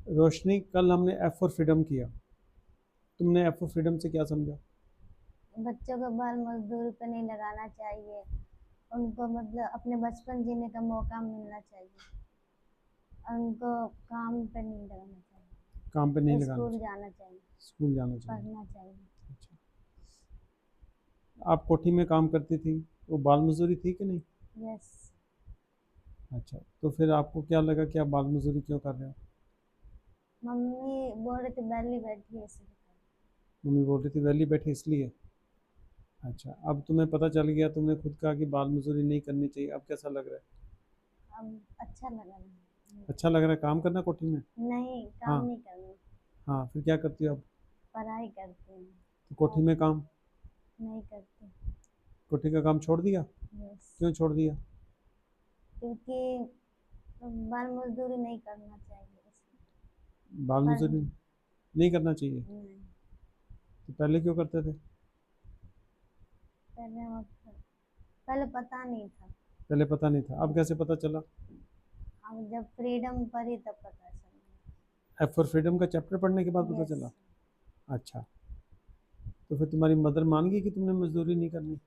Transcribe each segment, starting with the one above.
रोशनी, कल हमने F for freedom किया। तुमने एफ फॉर फ्रीडम से क्या समझा? बच्चों को बाल मजदूरी पे नहीं लगाना चाहिए। उनको मतलब अपने बचपन जीने का मौका मिलना चाहिए। और उनको काम पे नहीं लगाना काम पे नहीं चाहिए, लगाना स्कूल चाहिए, जाना चाहिए, स्कूल जाना चाहिए। पढ़ना चाहिए। अच्छा, आप कोठी में काम करती थी, वो बाल मजदूरी थी कि नहीं? यस। अच्छा, तो फिर आपको क्या लगा कि आप बाल मजदूरी क्यों कर रहे हो? मम्मी बोल रही थी बैली बैठी है इसलिए। मम्मी बोल रही थी वैली बैठे इसलिए। अच्छा, अब तुम्हें पता चल गया, तुमने खुद कहा कि बाल मजदूरी नहीं करनी चाहिए, अब कैसा लग रहा है? अब अच्छा लगा नहीं। अच्छा लग रहा है काम करना कोठी में? नहीं, काम हाँ। नहीं करना। हाँ, फिर क्या करती हो अब? पढ़ाई करती हूँ। तो कोठी में काम, नहीं करती। कोठी का काम छोड़ दिया? यस। क्यों छोड़ दिया? क्योंकि बाल मजदूरी नहीं करना चाहिए इसलिए। बाल मजदूरी पढ़ नहीं करना चाहिए? नहीं। तो पहले क्यों करते थे? पहले पहले पता नहीं था। पहले पता नहीं था, अब कैसे पता चला? अब जब फ्रीडम पढ़ी तब पता चला। एफ फॉर फ्रीडम का चैप्टर पढ़ने के बाद पता यस। चला। अच्छा, तो फिर तुम्हारी मदर मान गई कि तुमने मजदूरी नहीं करनी?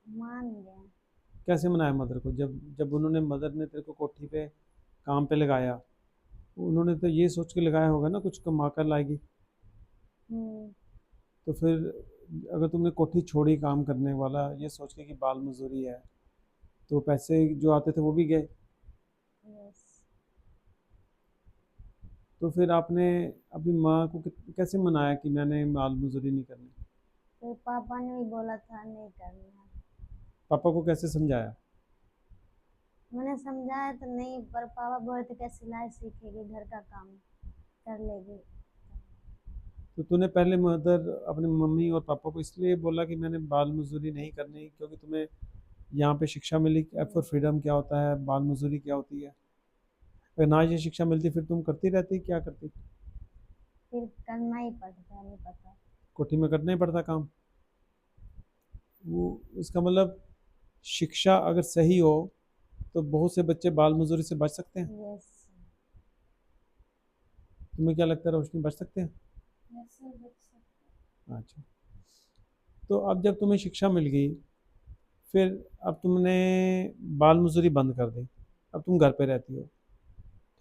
मान गया। कैसे मनाया मदर को, जब जब उन्होंने, मदर ने तेरे को कोठी पे काम पे लगाया, उन्होंने तो ये सोच के लगाया होगा ना कुछ कमा कर लाएगी। हम्म। तो फिर अगर तुमने कोठी छोड़ी काम करने वाला ये सोच के कि बाल मजदूरी है, तो पैसे जो आते थे वो भी गए। यस। तो फिर आपने अपनी माँ को कैसे मनाया कि मैंने बाल मजदूरी नहीं करनी? फिर पापा ने भी बोला था नहीं करना। पापा को कैसे समझाया? मैंने समझाया तो नहीं, पर पापा बोल रहे थे क्या सिलाई सीखेगी, घर का काम कर लेगी। तो तूने पहले मदर, अपने मम्मी और पापा को इसलिए बोला कि मैंने बाल मजदूरी नहीं करनी क्योंकि तुम्हें यहाँ पे शिक्षा मिली कि फॉर फ्रीडम क्या होता है, बाल मजदूरी क्या होती है? अगर ना ये शिक्षा मिलती फिर तुम करती रहती, क्या करती? फिर करना ही पड़ता है, नहीं पता। कोठी में करना ही पड़ता काम। वो, इसका मतलब शिक्षा अगर सही हो तो बहुत से बच्चे बाल मजदूरी से बच सकते हैं। यस। तुम्हें क्या लगता है रोशनी, बच सकते हैं? यस बच्चा। अच्छा, तो अब जब तुम्हें शिक्षा मिल गई, फिर अब तुमने बाल मजदूरी बंद कर दी, अब तुम घर पे रहती हो,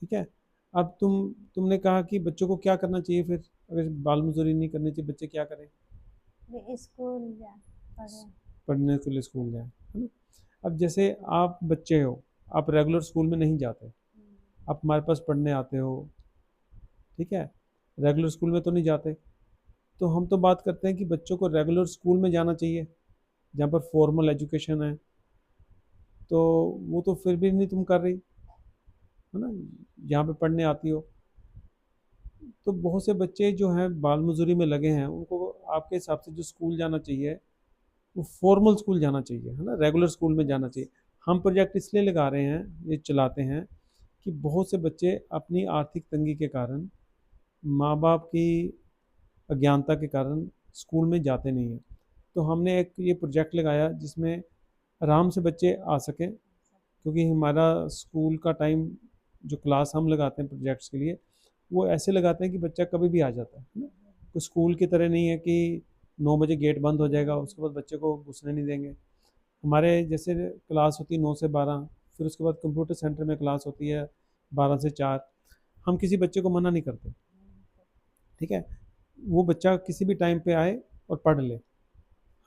ठीक है? अब तुमने कहा कि बच्चों को क्या करना चाहिए फिर, अगर बाल मजदूरी नहीं करनी चाहिए, बच्चे क्या करें? फिर स्कूल जा पढ़े। पढ़ने के लिए स्कूल जाएं, है ना? अब जैसे आप बच्चे हो, आप रेगुलर स्कूल में नहीं जाते, आप हमारे पास पढ़ने आते हो, ठीक है? रेगुलर स्कूल में तो नहीं जाते। तो हम तो बात करते हैं कि बच्चों को रेगुलर स्कूल में जाना चाहिए जहाँ पर फॉर्मल एजुकेशन है। तो वो तो फिर भी नहीं तुम कर रही, है ना, जहाँ पे पढ़ने आती हो। तो बहुत से बच्चे जो हैं बाल मजदूरी में लगे हैं, उनको आपके हिसाब से जो स्कूल जाना चाहिए वो फॉर्मल स्कूल जाना चाहिए, है ना, रेगुलर स्कूल में जाना यस। चाहिए। हम प्रोजेक्ट इसलिए लगा रहे हैं, ये चलाते हैं कि बहुत से बच्चे अपनी आर्थिक तंगी के कारण, माँ बाप की अज्ञानता के कारण स्कूल में जाते नहीं हैं। तो हमने एक ये प्रोजेक्ट लगाया जिसमें आराम से बच्चे आ सकें, क्योंकि हमारा स्कूल का टाइम, जो क्लास हम लगाते हैं प्रोजेक्ट्स के लिए, वो ऐसे लगाते हैं कि बच्चा कभी भी आ जाता है ना। कोई स्कूल की तरह नहीं है कि 9 बजे गेट बंद हो जाएगा उसके बाद बच्चे को घुसने नहीं देंगे। हमारे जैसे क्लास होती है 9 से 12, फिर उसके बाद कंप्यूटर सेंटर में क्लास होती है 12 से 4। हम किसी बच्चे को मना नहीं करते, ठीक है? वो बच्चा किसी भी टाइम पे आए और पढ़ ले।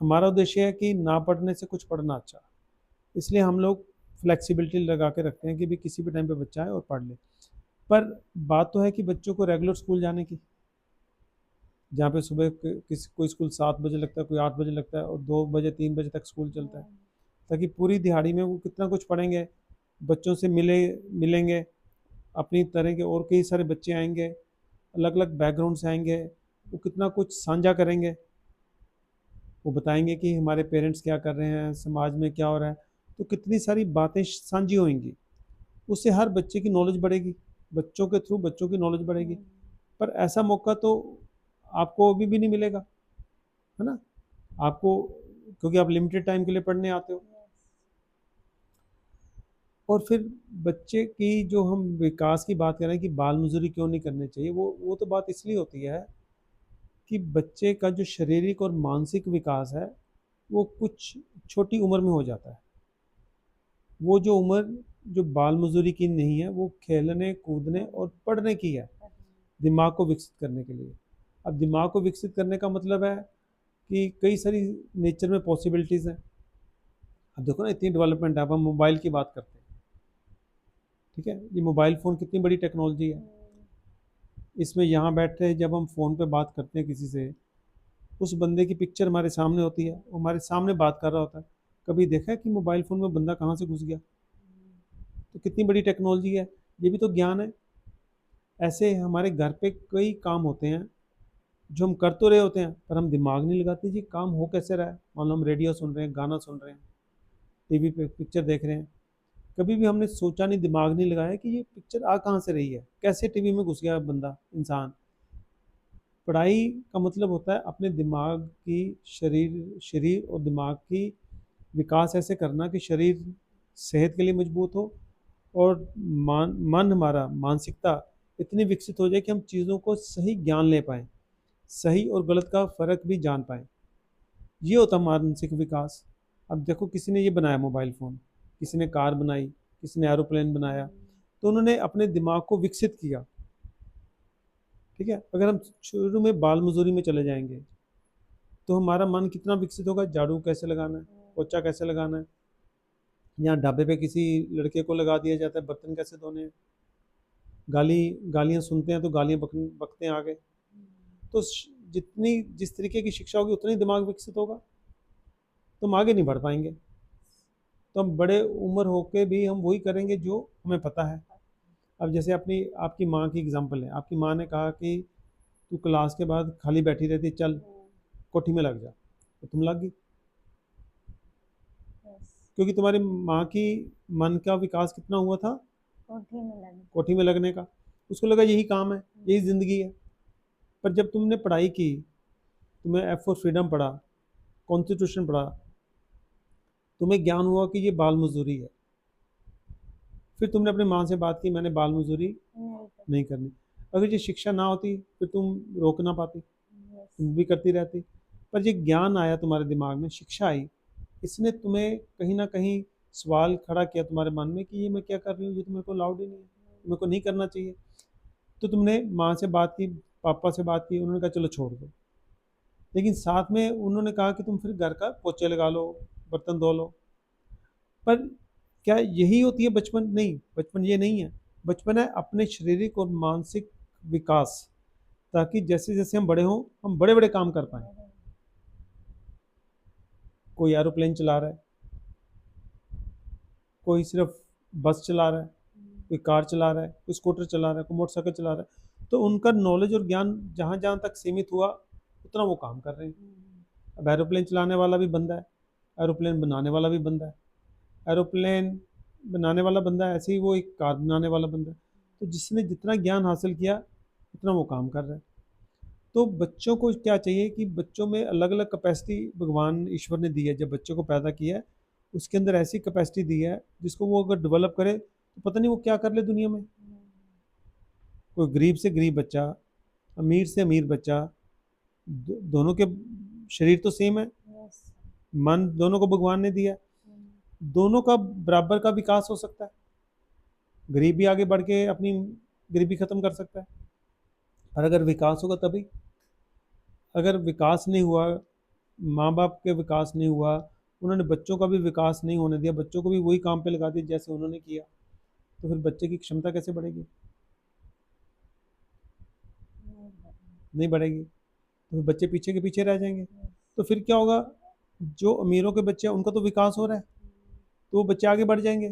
हमारा उद्देश्य है कि ना पढ़ने से कुछ पढ़ना अच्छा, इसलिए हम लोग फ्लेक्सिबिलिटी लगा के रखते हैं कि भी किसी भी टाइम पे बच्चा आए और पढ़ ले। पर बात तो है कि बच्चों को रेगुलर स्कूल जाने की, जहाँ पे सुबह किसी कोई स्कूल 7 बजे लगता है, कोई 8 बजे लगता है, और 2 बजे 3 बजे तक स्कूल चलता है, ताकि पूरी दिहाड़ी में वो कितना कुछ पढ़ेंगे, बच्चों से मिलेंगे, अपनी तरह के और कई सारे बच्चे आएंगे, अलग अलग बैकग्राउंड से आएंगे, वो कितना कुछ साझा करेंगे, वो बताएंगे कि हमारे पेरेंट्स क्या कर रहे हैं, समाज में क्या हो रहा है। तो कितनी सारी बातें साझी होंगी, उससे हर बच्चे की नॉलेज बढ़ेगी, बच्चों के थ्रू बच्चों की नॉलेज बढ़ेगी। पर ऐसा मौका तो आपको अभी भी नहीं मिलेगा, है ना, आपको, क्योंकि आप लिमिटेड टाइम के लिए पढ़ने आते हो। और फिर बच्चे की जो हम विकास की बात कर रहे हैं कि बाल मजदूरी क्यों नहीं करनी चाहिए, वो तो बात इसलिए होती है कि बच्चे का जो शारीरिक और मानसिक विकास है वो कुछ छोटी उम्र में हो जाता है। वो जो उम्र जो बाल मजदूरी की नहीं है वो खेलने कूदने और पढ़ने की है, दिमाग को विकसित करने के लिए। अब दिमाग को विकसित करने का मतलब है कि कई सारी नेचर में पॉसिबिलिटीज़ हैं। अब देखो ना, इतनी डेवलपमेंट है। अब हम मोबाइल की बात करते हैं, ठीक है, ये मोबाइल फ़ोन कितनी बड़ी टेक्नोलॉजी है। इसमें यहाँ बैठे जब हम फ़ोन पे बात करते हैं किसी से, उस बंदे की पिक्चर हमारे सामने होती है, वो हमारे सामने बात कर रहा होता है। कभी देखा है कि मोबाइल फ़ोन में बंदा कहाँ से घुस गया? तो कितनी बड़ी टेक्नोलॉजी है, ये भी तो ज्ञान है। ऐसे हमारे घर पे कई काम होते हैं जो हम कर तो रहे होते हैं पर हम दिमाग नहीं लगाते जी काम हो कैसे रहा है। मान लो हम रेडियो सुन रहे हैं, गाना सुन रहे हैं, टीवी पे पिक्चर देख रहे हैं, कभी भी हमने सोचा नहीं, दिमाग नहीं लगाया कि ये पिक्चर आ कहाँ से रही है, कैसे टीवी में घुस गया बंदा इंसान। पढ़ाई का मतलब होता है अपने दिमाग की, शरीर शरीर और दिमाग की विकास ऐसे करना कि शरीर सेहत के लिए मजबूत हो और मन हमारा मानसिकता इतनी विकसित हो जाए कि हम चीज़ों को सही ज्ञान ले पाएँ, सही और गलत का फ़र्क भी जान पाएँ। ये होता है मानसिक विकास। अब देखो, किसी ने ये बनाया मोबाइल फ़ोन, किसी ने कार बनाई, किसी ने एरोप्लेन बनाया, तो उन्होंने अपने दिमाग को विकसित किया, ठीक है। अगर हम शुरू में बाल मजदूरी में चले जाएंगे तो हमारा मन कितना विकसित होगा, झाड़ू कैसे लगाना है, पोछा कैसे लगाना है, यहाँ ढाबे पे किसी लड़के को लगा दिया जाता है बर्तन कैसे धोने हैं, गालियाँ सुनते हैं तो गालियाँ बकते हैं आगे। तो जितनी जिस तरीके की शिक्षा होगी उतनी दिमाग विकसित होगा, तो हम आगे नहीं बढ़ पाएंगे। तो हम बड़े उम्र होके भी हम वही करेंगे जो हमें पता है। अब जैसे अपनी आपकी माँ की एग्जांपल है, आपकी माँ ने कहा कि तू क्लास के बाद खाली बैठी रहती, चल कोठी में लग जा, तो तुम लग गई, क्योंकि तुम्हारी माँ की मन का विकास कितना हुआ था, कोठी में लगने का। उसको लगा यही काम है, यही ज़िंदगी है। पर जब तुमने पढ़ाई की, तुम्हें एफ फॉर फ्रीडम पढ़ा, कॉन्स्टिट्यूशन पढ़ा, तुम्हें ज्ञान हुआ कि ये बाल मजदूरी है, फिर तुमने अपनी माँ से बात की मैंने बाल मजदूरी नहीं करनी। अगर ये शिक्षा ना होती फिर तुम रोक ना पाती, तुम भी करती रहती। पर ये ज्ञान आया तुम्हारे दिमाग में, शिक्षा आई, इसने तुम्हें कहीं ना कहीं सवाल खड़ा किया तुम्हारे मन में कि ये मैं क्या कर रही हूँ, ये तो मेरे को अलाउड ही नहीं है, मेरे को नहीं करना चाहिए। तो तुमने माँ से बात की, पापा से बात की, उन्होंने कहा चलो छोड़ दो। लेकिन साथ में उन्होंने कहा कि तुम फिर घर का पोछे लगा लो, बर्तन धो लो। पर क्या यही होती है बचपन? नहीं, बचपन ये नहीं है। बचपन है अपने शारीरिक और मानसिक विकास, ताकि जैसे जैसे हम बड़े हों हम बड़े बड़े काम कर पाएँ। कोई एरोप्लेन चला रहा है, कोई सिर्फ बस चला रहा है, कोई कार चला रहा है, कोई स्कूटर चला रहा है, कोई मोटरसाइकिल चला रहा है। तो उनका नॉलेज और ज्ञान जहाँ जहाँ तक सीमित हुआ उतना वो काम कर रहे हैं। अब एरोप्लेन चलाने वाला भी बंदा है, एरोप्लेन बनाने वाला भी बंदा है, एरोप्लेन बनाने वाला बंदा है, ऐसे ही वो एक कार बनाने वाला बंदा है। तो जिसने जितना ज्ञान हासिल किया उतना वो काम कर रहा है। तो बच्चों को क्या चाहिए कि बच्चों में अलग अलग कैपेसिटी भगवान ईश्वर ने दी है। जब बच्चों को पैदा किया है उसके अंदर ऐसी कैपेसिटी दी है जिसको वो अगर डेवलप करे तो पता नहीं वो क्या कर ले दुनिया में। कोई गरीब से गरीब बच्चा, अमीर से अमीर बच्चा, दोनों के शरीर तो सेम है, मन दोनों को भगवान ने दिया है, दोनों का बराबर का विकास हो सकता है। गरीब भी आगे बढ़ के अपनी गरीबी खत्म कर सकता है, और अगर विकास होगा तभी। अगर विकास नहीं हुआ, माँ बाप के विकास नहीं हुआ, उन्होंने बच्चों का भी विकास नहीं होने दिया, बच्चों को भी वही काम पे लगा दिया जैसे उन्होंने किया, तो फिर बच्चे की क्षमता कैसे बढ़ेगी? नहीं बढ़ेगी, तो फिर बच्चे पीछे के पीछे रह जाएंगे। तो फिर क्या होगा, जो अमीरों के बच्चे हैं उनका तो विकास हो रहा है तो वो बच्चे आगे बढ़ जाएंगे,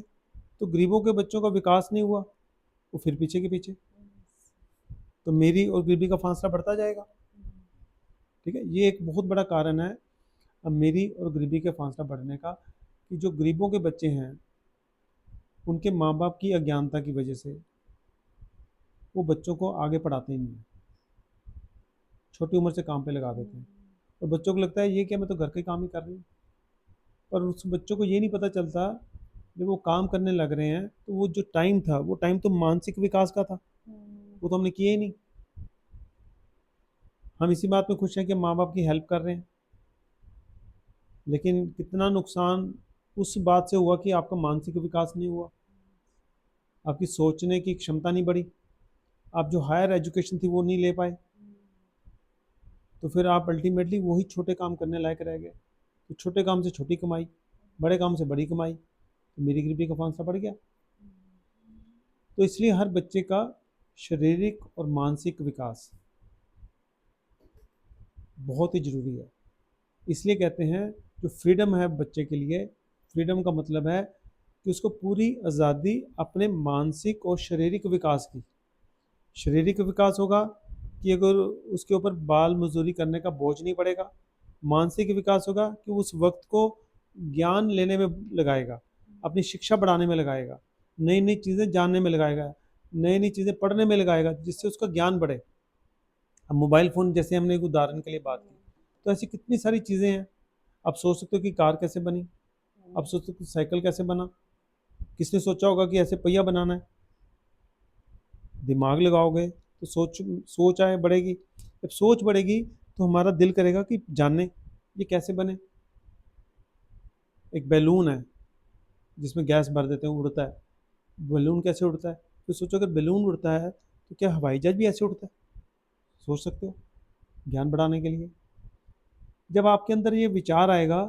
तो गरीबों के बच्चों का विकास नहीं हुआ, वो फिर पीछे के पीछे, तो मेरी और गरीबी का फासला बढ़ता जाएगा। ठीक है, ये एक बहुत बड़ा कारण है अमीरी और गरीबी के फासला बढ़ने का, कि जो गरीबों के बच्चे हैं उनके माँ बाप की अज्ञानता की वजह से वो बच्चों को आगे पढ़ाते ही नहीं है, छोटी उम्र से काम पे लगा देते हैं, और बच्चों को लगता है ये क्या, मैं तो घर के काम ही कर रही हूँ। पर उस बच्चों को ये नहीं पता चलता जब वो काम करने लग रहे हैं तो वो जो टाइम था वो टाइम तो मानसिक विकास का था, वो तो हमने किया ही नहीं। हम इसी बात में खुश हैं कि माँ बाप की हेल्प कर रहे हैं, लेकिन कितना नुकसान उस बात से हुआ कि आपका मानसिक विकास नहीं हुआ, आपकी सोचने की क्षमता नहीं बढ़ी, आप जो हायर एजुकेशन थी वो नहीं ले पाए, तो फिर आप अल्टीमेटली वही छोटे काम करने लायक रह गए। तो छोटे काम से छोटी कमाई, बड़े काम से बड़ी कमाई, तो मेरी गरीबी का फांसला बढ़ गया। तो इसलिए हर बच्चे का शारीरिक और मानसिक विकास बहुत ही ज़रूरी है। इसलिए कहते हैं जो फ्रीडम है बच्चे के लिए, फ्रीडम का मतलब है कि उसको पूरी आज़ादी अपने मानसिक और शारीरिक विकास की। शारीरिक विकास होगा कि अगर उसके ऊपर बाल मजदूरी करने का बोझ नहीं पड़ेगा। मानसिक विकास होगा कि उस वक्त को ज्ञान लेने में लगाएगा, अपनी शिक्षा बढ़ाने में लगाएगा, नई नई चीज़ें जानने में लगाएगा, नई नई चीज़ें पढ़ने में लगाएगा, जिससे उसका ज्ञान बढ़े। अब मोबाइल फ़ोन जैसे हमने एक उदाहरण के लिए बात की, तो ऐसी कितनी सारी चीज़ें हैं। आप सोच सकते हो कि कार कैसे बनी, आप सोच सकते हो साइकिल कैसे बना, किसने सोचा होगा कि ऐसे पहिया बनाना है। दिमाग लगाओगे तो सोच आए बढ़ेगी, जब सोच बढ़ेगी तो हमारा दिल करेगा कि जाने ये कैसे बने। एक बैलून है जिसमें गैस भर देते हैं, उड़ता है, बैलून कैसे उड़ता है। तो सोचो अगर बैलून उड़ता है तो क्या हवाई जहाज भी ऐसे उड़ता है, सोच सकते हो। ज्ञान बढ़ाने के लिए जब आपके अंदर ये विचार आएगा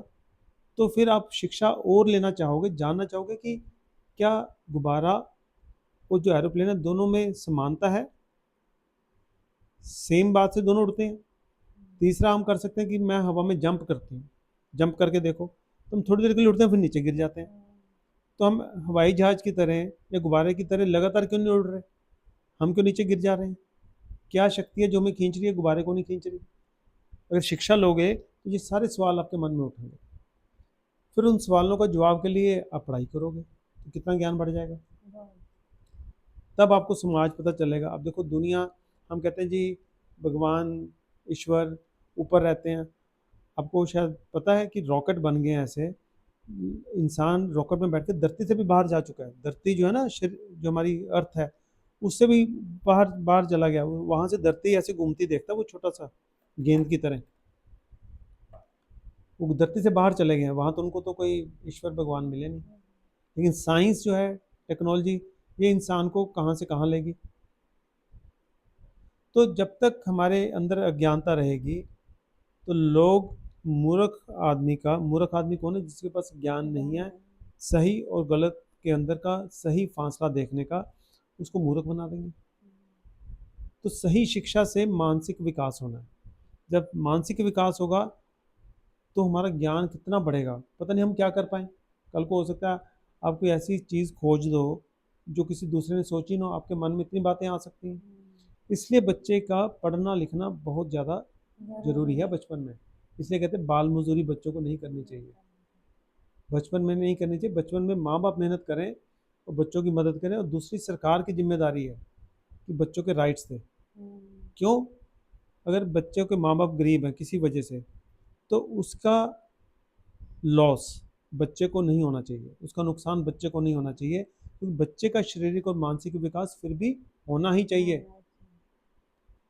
तो फिर आप शिक्षा और लेना चाहोगे, जानना चाहोगे कि क्या गुब्बारा और जो एरोप्लेन है दोनों में समानता है, सेम बात से दोनों उड़ते हैं। तीसरा हम कर सकते हैं कि मैं हवा में जंप करती हूँ, जंप करके देखो, तुम थोड़ी देर के लिए उड़ते हैं फिर नीचे गिर जाते हैं। तो हम हवाई जहाज की तरह या गुब्बारे की तरह लगातार क्यों नहीं उड़ रहे, हम क्यों नीचे गिर जा रहे हैं। क्या शक्ति है जो हमें खींच रही है, गुब्बारे को नहीं खींच रही। अगर शिक्षा लोगे तो ये सारे सवाल आपके मन में उठेंगे, फिर उन सवालों का जवाब के लिए आप पढ़ाई करोगे तो कितना ज्ञान बढ़ जाएगा। तब आपको समाज पता चलेगा। अब देखो दुनिया, हम कहते हैं जी भगवान ईश्वर ऊपर रहते हैं, आपको शायद पता है कि रॉकेट बन गए हैं ऐसे, इंसान रॉकेट में बैठ के धरती से भी बाहर जा चुका है। धरती जो है ना, जो हमारी अर्थ है, उससे भी बाहर बाहर चला गया, वहां से धरती ऐसे घूमती देखता है, वो छोटा सा गेंद की तरह, वो धरती से बाहर चले गए हैं, वहां तो उनको तो कोई ईश्वर भगवान मिले नहीं। लेकिन साइंस जो है, टेक्नोलॉजी, ये इंसान को कहाँ से कहाँ लेगी। तो जब तक हमारे अंदर अज्ञानता रहेगी तो लोग मूर्ख आदमी कौन है, जिसके पास ज्ञान नहीं है सही और गलत के अंदर का सही फासला देखने का, उसको मूर्ख बना देंगे। तो सही शिक्षा से मानसिक विकास होना है। जब मानसिक विकास होगा तो हमारा ज्ञान कितना बढ़ेगा, पता नहीं हम क्या कर पाए। कल को हो सकता है आप कोई ऐसी चीज़ खोज दो जो किसी दूसरे ने सोची ना हो, आपके मन में इतनी बातें आ सकती हैं। इसलिए बच्चे का पढ़ना लिखना बहुत ज़्यादा ज़रूरी है बचपन में। इसलिए कहते हैं बाल मजदूरी बच्चों को नहीं करनी चाहिए, बचपन में नहीं करनी चाहिए। बचपन में माँ बाप मेहनत करें और बच्चों की मदद करें, और दूसरी सरकार की जिम्मेदारी है कि बच्चों के राइट्स दें। क्यों? अगर बच्चों के माँ बाप गरीब हैं किसी वजह से, तो उसका लॉस बच्चे को नहीं होना चाहिए, उसका नुकसान बच्चे को नहीं होना चाहिए, क्योंकि बच्चे का शारीरिक और मानसिक विकास फिर भी होना ही चाहिए,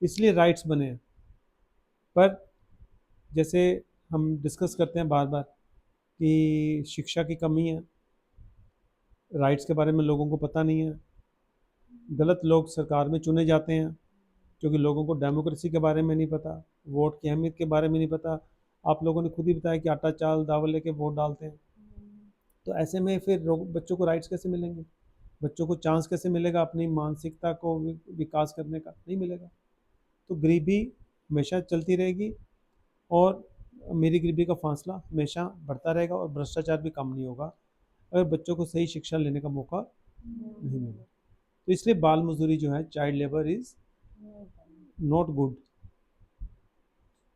इसलिए राइट्स बने हैं। पर जैसे हम डिस्कस करते हैं बार बार कि शिक्षा की कमी है, राइट्स के बारे में लोगों को पता नहीं है, गलत लोग सरकार में चुने जाते हैं क्योंकि लोगों को डेमोक्रेसी के बारे में नहीं पता, वोट की अहमियत के बारे में नहीं पता। आप लोगों ने खुद ही बताया कि आटा चाल दावल लेके वोट डालते हैं। तो ऐसे में फिर बच्चों को राइट्स कैसे मिलेंगे, बच्चों को चांस कैसे मिलेगा अपनी मानसिकता को विकास करने का, नहीं मिलेगा। तो गरीबी हमेशा चलती रहेगी और मेरी गरीबी का फासला हमेशा बढ़ता रहेगा, और भ्रष्टाचार भी कम नहीं होगा अगर बच्चों को सही शिक्षा लेने का मौका नहीं मिला। तो इसलिए बाल मजदूरी जो है, child labour is not good.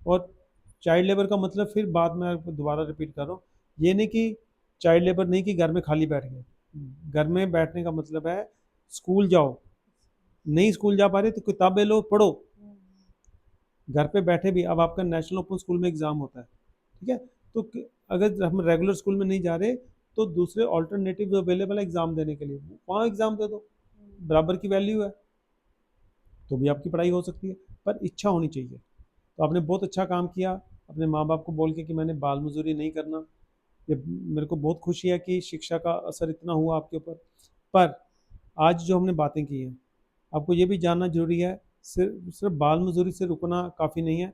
और चाइल्ड लेबर का मतलब फिर बाद में आपको दोबारा रिपीट कर रहा हूँ, ये नहीं कि चाइल्ड लेबर नहीं कि घर में खाली बैठ गए। घर में बैठने का मतलब है स्कूल जाओ, नहीं स्कूल जा पा रहे तो किताबें लो पढ़ो। घर पे बैठे भी, अब आपका नेशनल ओपन स्कूल में एग्ज़ाम होता है, ठीक है, तो अगर हम रेगुलर स्कूल में नहीं जा रहे तो दूसरे ऑल्टरनेटिव अवेलेबल है एग्ज़ाम देने के लिए, वहाँ एग्ज़ाम दे दो, बराबर की वैल्यू है, तो भी आपकी पढ़ाई हो सकती है, पर इच्छा होनी चाहिए। तो आपने बहुत अच्छा काम किया अपने माँ बाप को बोल के कि मैंने बाल मजदूरी नहीं करना। ये मेरे को बहुत खुशी है कि शिक्षा का असर इतना हुआ आपके ऊपर। पर आज जो हमने बातें की हैं, आपको ये भी जानना जरूरी है, सिर्फ सिर्फ बाल मजदूरी से रुकना काफ़ी नहीं है,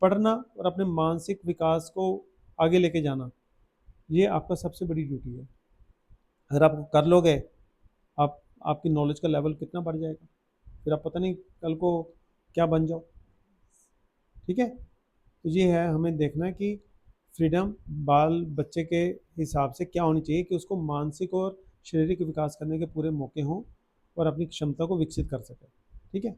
पढ़ना और अपने मानसिक विकास को आगे लेके जाना, ये आपका सबसे बड़ी ड्यूटी है। अगर आप कर लोगे, आप आपकी नॉलेज का लेवल कितना बढ़ जाएगा, फिर आप पता नहीं कल को क्या बन जाओ। ठीक है, तो ये है, हमें देखना है कि फ्रीडम बाल बच्चे के हिसाब से क्या होनी चाहिए कि उसको मानसिक और शारीरिक विकास करने के पूरे मौके हों और अपनी क्षमता को विकसित कर सके। ठीक है।